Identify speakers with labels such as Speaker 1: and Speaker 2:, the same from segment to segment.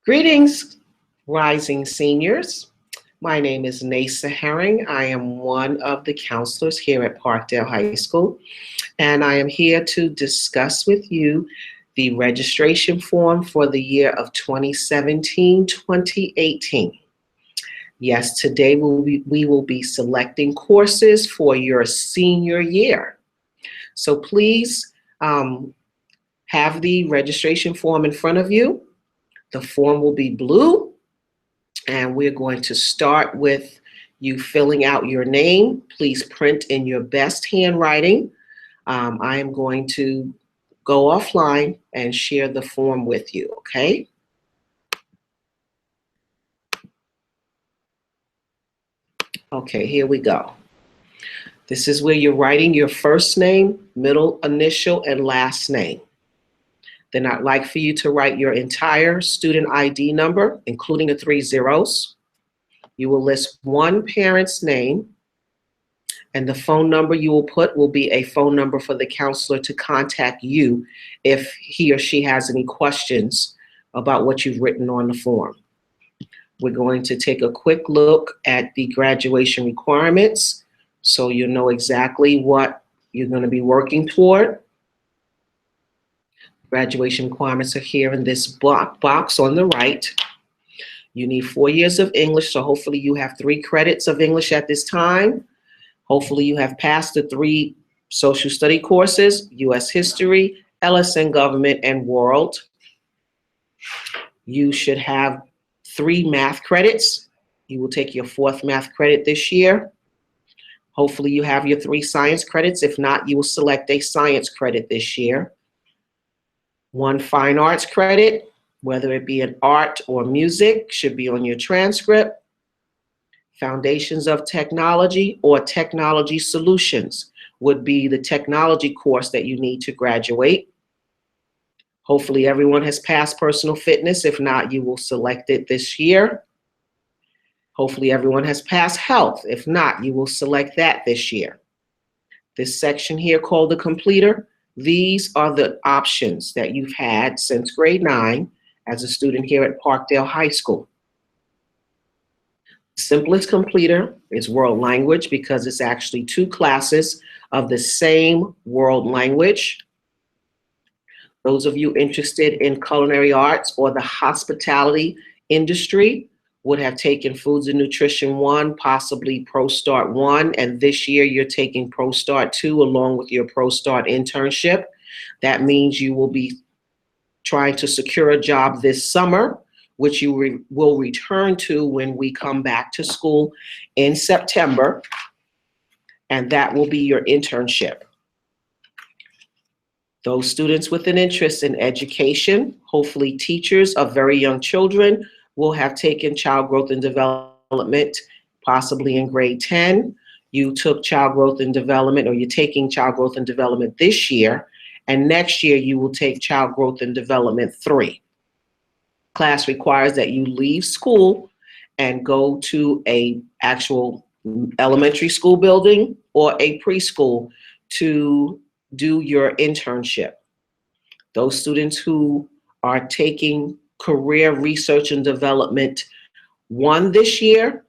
Speaker 1: Greetings, rising seniors. My name is Nasa Herring. I am one of the counselors here at Parkdale High School, and I am here to discuss with you the registration form for the year of 2017-2018. Yes, today we will be selecting courses for your senior year. So please have the registration form in front of you. The form will be blue, and we're going to start with you filling out your name. Please print in your best handwriting. I am going to go offline and share the form with you, okay? Okay, here we go. This is where you're writing your first name, middle initial, and last name. Then I'd like for you to write your entire student ID number, including the 3 zeros. You will list one parent's name, and the phone number you will put will be a phone number for the counselor to contact you if he or she has any questions about what you've written on the form. We're going to take a quick look at the graduation requirements so you know exactly what you're going to be working toward. Graduation requirements are here in this box on the right. You need 4 years of English, so hopefully you have 3 credits of English at this time. Hopefully you have passed the 3 social study courses, U.S. History, LSN Government, and World. You should have 3 math credits. You will take your 4th math credit this year. Hopefully you have your 3 science credits. If not, you will select a science credit this year. 1 fine arts credit, whether it be in art or music, should be on your transcript. Foundations of Technology or Technology Solutions would be the technology course that you need to graduate. Hopefully everyone has passed personal fitness. If not, you will select it this year. Hopefully everyone has passed health. If not, you will select that this year. This section here called the completer, these are the options that you've had since grade 9 as a student here at Parkdale High School. Simplest completer is world language because it's actually 2 classes of the same world language. Those of you interested in culinary arts or the hospitality industry would have taken Foods and Nutrition 1, possibly ProStart 1, and this year you're taking ProStart 2 along with your ProStart internship. That means you will be trying to secure a job this summer, which you will return to when we come back to school in September, and that will be your internship. Those students with an interest in education, hopefully teachers of very young children, will have taken child growth and development, possibly in grade 10. You took child growth and development, or you're taking child growth and development this year, and next year you will take child growth and development 3. Class requires that you leave school and go to a actual elementary school building or a preschool to do your internship. Those students who are taking Career Research and Development 1 this year,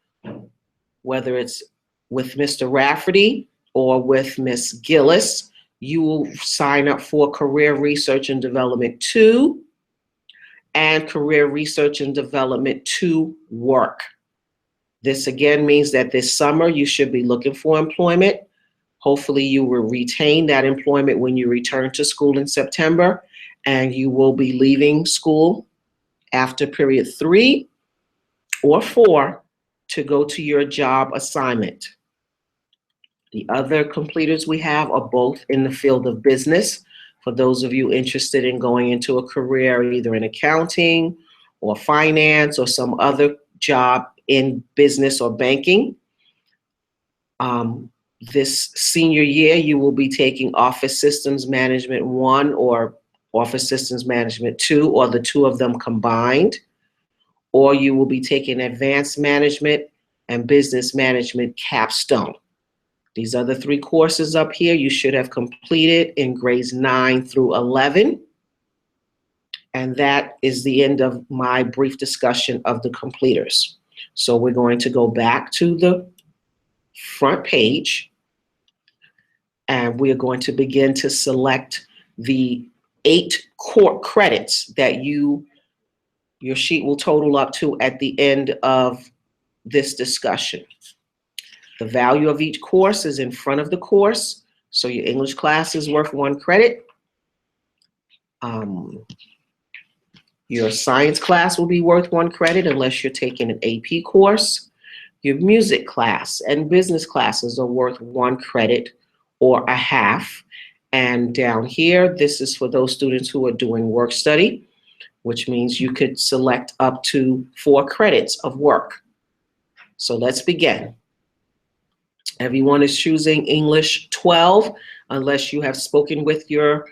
Speaker 1: whether it's with Mr. Rafferty or with Ms. Gillis, you will sign up for Career Research and Development 2 and Career Research and Development 2 work. This again means that this summer you should be looking for employment. Hopefully you will retain that employment when you return to school in September, and you will be leaving school after period 3 or 4 to go to your job assignment. The other completers we have are both in the field of business. For those of you interested in going into a career either in accounting or finance or some other job in business or banking, this senior year you will be taking Office Systems Management 1 or Office Systems Management 2, or the 2 of them combined, or you will be taking Advanced Management and Business Management Capstone. These other 3 courses up here you should have completed in grades 9 through 11. And that is the end of my brief discussion of the completers. So we're going to go back to the front page, and we're going to begin to select the 8 core credits that your sheet will total up to at the end of this discussion. The value of each course is in front of the course. So your English class is worth 1 credit. Your science class will be worth 1 credit unless you're taking an AP course. Your music class and business classes are worth 1 credit or a half. And down here, this is for those students who are doing work study, which means you could select up to 4 credits of work. So let's begin. Everyone is choosing English 12 unless you have spoken with your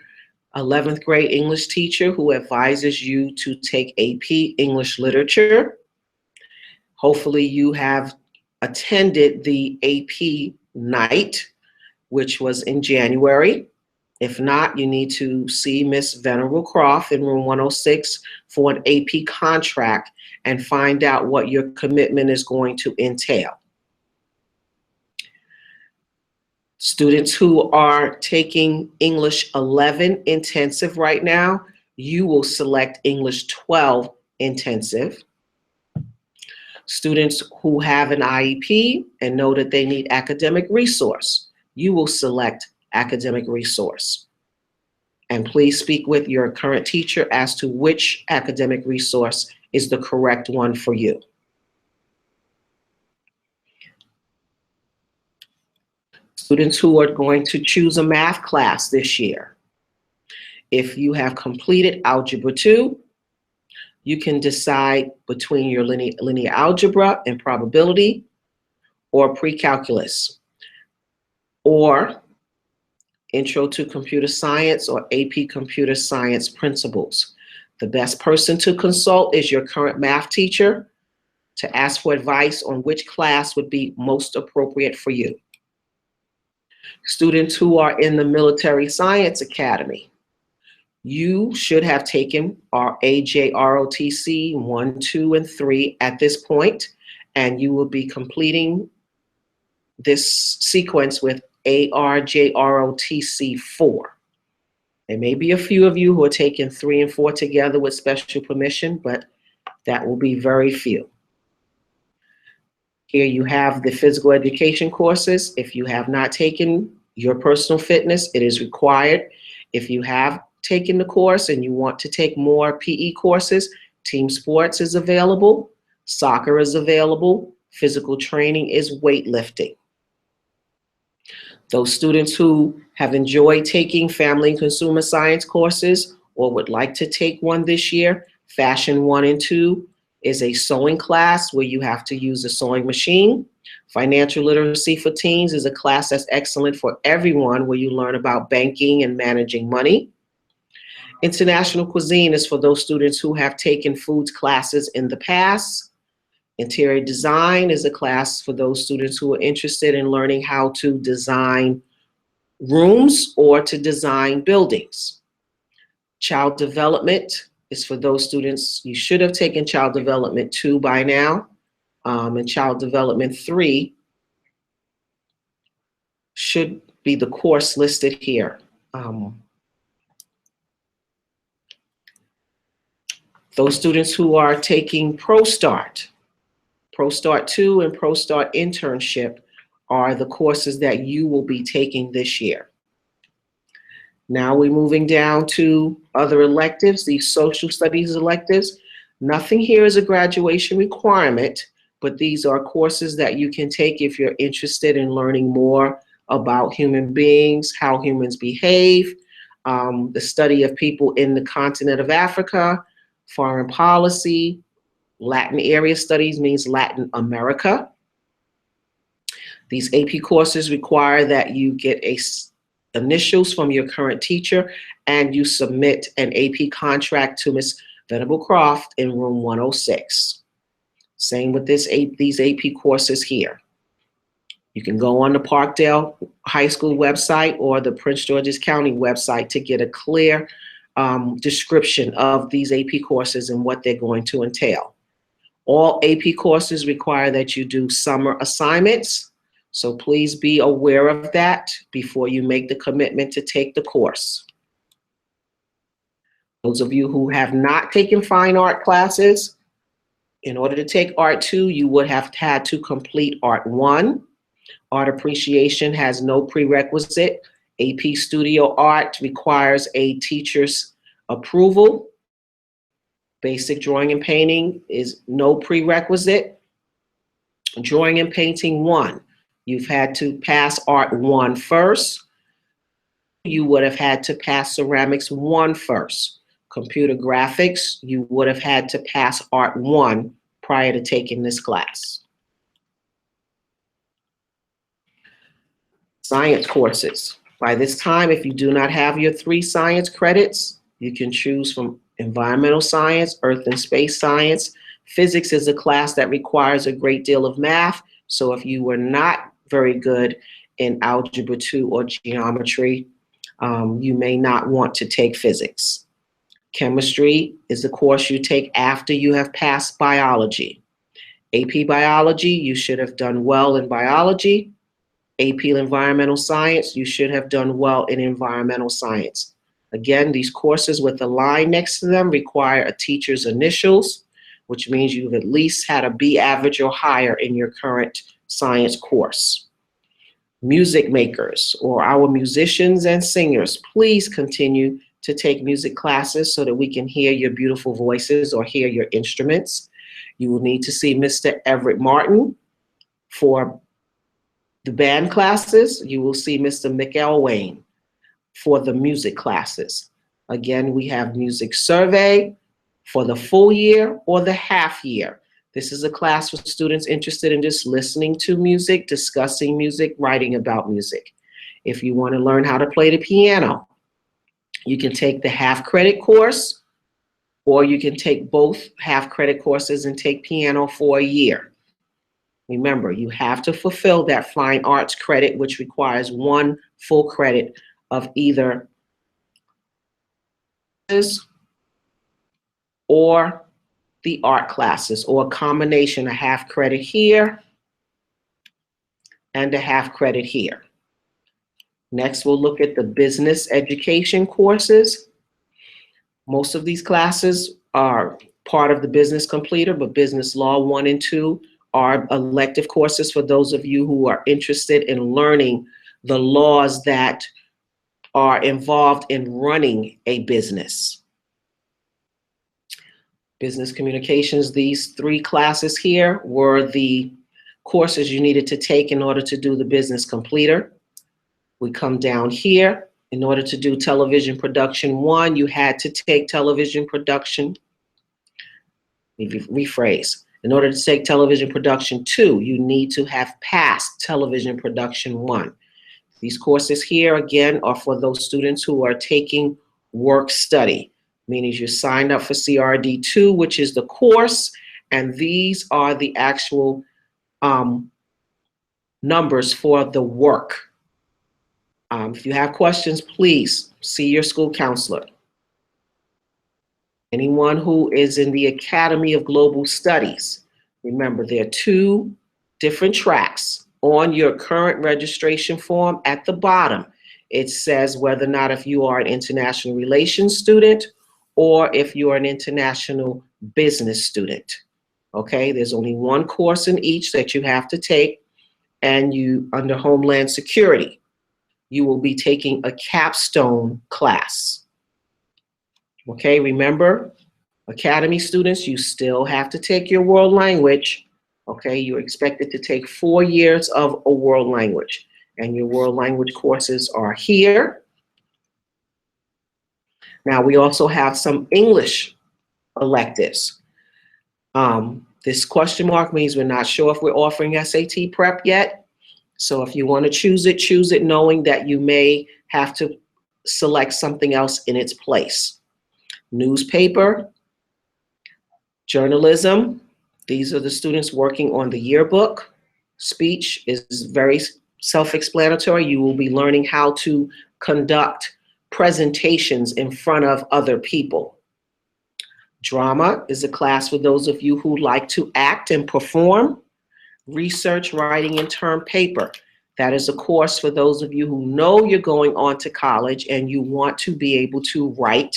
Speaker 1: 11th grade English teacher who advises you to take AP English Literature. Hopefully you have attended the AP night, which was in January. If not, you need to see Miss Venerable Croft in room 106 for an AP contract and find out what your commitment is going to entail. Students who are taking English 11 intensive right now, you will select English 12 intensive. Students who have an IEP and know that they need academic resource, you will select academic resource. And please speak with your current teacher as to which academic resource is the correct one for you. Students who are going to choose a math class this year, if you have completed Algebra 2, you can decide between your linear algebra and probability, or pre-calculus, or Intro to Computer Science or AP Computer Science Principles. The best person to consult is your current math teacher to ask for advice on which class would be most appropriate for you. Students who are in the Military Science Academy, you should have taken our AJROTC 1, 2, and 3 at this point, and you will be completing this sequence with ARJROTC 4. There may be a few of you who are taking 3 and 4 together with special permission, but that will be very few. Here you have the physical education courses. If you have not taken your personal fitness, it is required. If you have taken the course and you want to take more PE courses, team sports is available, soccer is available, physical training is weightlifting. Those students who have enjoyed taking family and consumer science courses or would like to take one this year, Fashion 1 and 2 is a sewing class where you have to use a sewing machine. Financial Literacy for Teens is a class that's excellent for everyone where you learn about banking and managing money. International Cuisine is for those students who have taken foods classes in the past. Interior Design is a class for those students who are interested in learning how to design rooms or to design buildings. Child Development is for those students, you should have taken Child Development 2 by now, and Child Development 3 should be the course listed here. Those students who are taking ProStart 2 and ProStart Internship are the courses that you will be taking this year. Now we're moving down to other electives, these social studies electives. Nothing here is a graduation requirement, but these are courses that you can take if you're interested in learning more about human beings, how humans behave, the study of people in the continent of Africa, foreign policy. Latin area studies means Latin America. These AP courses require that you get initials from your current teacher and you submit an AP contract to Ms. Venerable Croft in room 106. Same with these AP courses here. You can go on the Parkdale High School website or the Prince George's County website to get a clear description of these AP courses and what they're going to entail. All AP courses require that you do summer assignments, so please be aware of that before you make the commitment to take the course. Those of you who have not taken fine art classes, in order to take Art 2, you would have had to complete Art 1. Art appreciation has no prerequisite. AP Studio Art requires a teacher's approval. Basic drawing and painting is no prerequisite. Drawing and painting 1, you've had to pass Art 1 first. You would have had to pass Ceramics 1 first. Computer graphics, you would have had to pass Art 1 prior to taking this class. Science courses. By this time, if you do not have your 3 science credits, you can choose from environmental science, earth and space science. Physics is a class that requires a great deal of math, so if you were not very good in Algebra 2 or geometry, you may not want to take physics. Chemistry is a course you take after you have passed biology. AP Biology, you should have done well in biology. AP Environmental Science, you should have done well in environmental science. Again, these courses with a line next to them require a teacher's initials, which means you've at least had a B average or higher in your current science course. Music makers, or our musicians and singers, please continue to take music classes so that we can hear your beautiful voices or hear your instruments. You will need to see Mr. Everett Martin for the band classes. You will see Mr. McElwain for the music classes. Again, we have music survey for the full year or the half year. This is a class for students interested in just listening to music, discussing music, writing about music. If you want to learn how to play the piano, you can take the half credit course, or you can take both half credit courses and take piano for a year. Remember, you have to fulfill that fine arts credit, which requires 1 full credit of either or the art classes, or a combination, a half credit here and a half credit here. Next, we'll look at the business education courses. Most of these classes are part of the Business Completer, but Business Law 1 and 2 are elective courses for those of you who are interested in learning the laws that are involved in running a business. Business communications, these 3 classes here were the courses you needed to take in order to do the Business Completer. We come down here. In order to do television production 1, you had to take television production. Rephrase. In order to take television production 2, you need to have passed television production 1. These courses here, again, are for those students who are taking work study, meaning you signed up for CRD 2, which is the course, and these are the actual numbers for the work. If you have questions, please see your school counselor. Anyone who is in the Academy of Global Studies, remember there are 2 different tracks on your current registration form. At the bottom, it says whether or not if you are an international relations student or if you are an international business student. Okay, there's only 1 course in each that you have to take, and you, under Homeland Security, you will be taking a capstone class. Okay, remember, Academy students, you still have to take your world language. Okay, you're expected to take 4 years of a world language, and your world language courses are here. Now, we also have some English electives. This question mark means we're not sure if we're offering SAT prep yet. So if you want to choose it knowing that you may have to select something else in its place. Newspaper, journalism, these are the students working on the yearbook. Speech is very self-explanatory. You will be learning how to conduct presentations in front of other people. Drama is a class for those of you who like to act and perform. Research, writing, and term paper. That is a course for those of you who know you're going on to college and you want to be able to write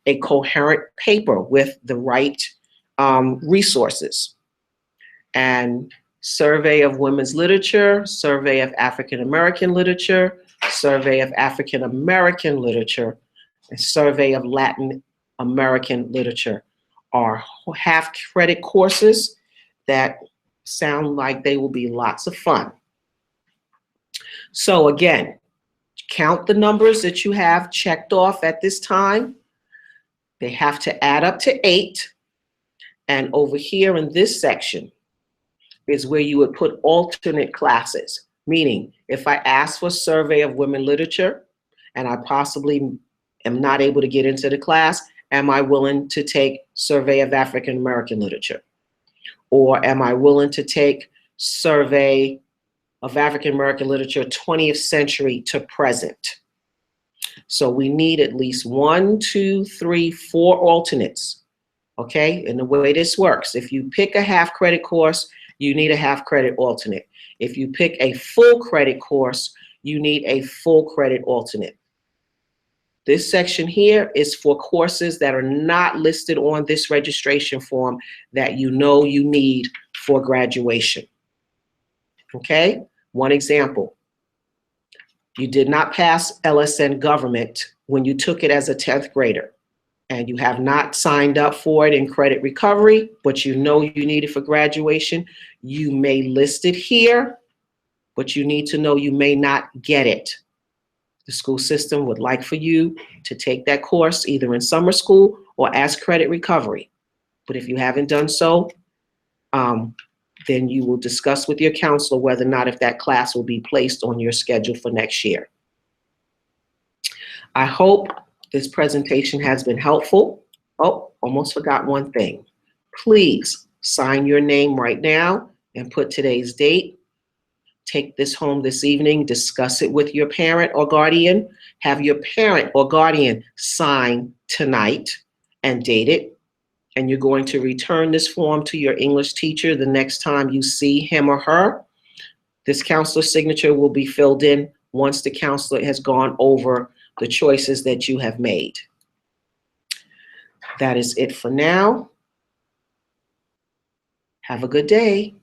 Speaker 1: a coherent paper with the right resources. And survey of women's literature, survey of African American literature, survey of African American literature, and survey of Latin American literature are half credit courses that sound like they will be lots of fun. So again, count the numbers that you have checked off at this time. They have to add up to 8. And over here in this section is where you would put alternate classes. Meaning, if I ask for a survey of women literature and I possibly am not able to get into the class, am I willing to take survey of African American literature? Or am I willing to take survey of African American literature 20th century to present? So we need at least 1, 2, 3, 4 alternates, okay? And the way this works, if you pick a half credit course, you need a half credit alternate. If you pick a full credit course, you need a full credit alternate. This section here is for courses that are not listed on this registration form that you know you need for graduation. Okay, one example. You did not pass LSN government when you took it as a 10th grader, and you have not signed up for it in credit recovery, but you know you need it for graduation. You may list it here, but you need to know you may not get it. The school system would like for you to take that course either in summer school or as credit recovery. But if you haven't done so, then you will discuss with your counselor whether or not if that class will be placed on your schedule for next year. I hope this presentation has been helpful. Oh, almost forgot one thing. Please sign your name right now and put today's date. Take this home this evening, discuss it with your parent or guardian. Have your parent or guardian sign tonight and date it. And you're going to return this form to your English teacher the next time you see him or her. This counselor's signature will be filled in once the counselor has gone over the choices that you have made. That is it for now. Have a good day.